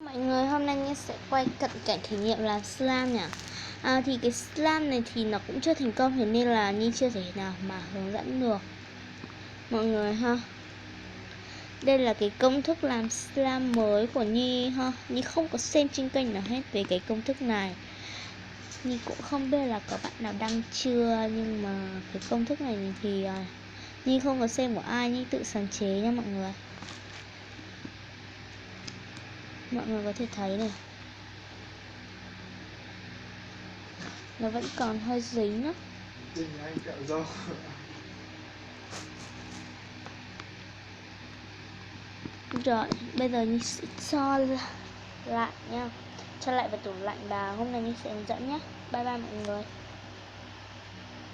Mọi người, hôm nay Nhi sẽ quay cận cảnh thử nghiệm làm slime nhỉ. Thì cái slime này thì nó cũng chưa thành công, thế nên là Nhi chưa thể nào mà hướng dẫn được mọi người ha. Đây là cái công thức làm slime mới của Nhi ha. Nhi không có xem trên kênh nào hết về cái công thức này. Nhi cũng không biết là có bạn nào đăng chưa, nhưng mà cái công thức này thì Nhi không có xem của ai, Nhi tự sáng chế nha mọi người. Mọi người có thể thấy này, nó vẫn còn hơi dính á. Anh kẹo dâu. Rồi, bây giờ Nhi sẽ cho lại nha. Cho lại vào tủ lạnh và hôm nay Nhi sẽ hướng dẫn nhé. Bye bye mọi người.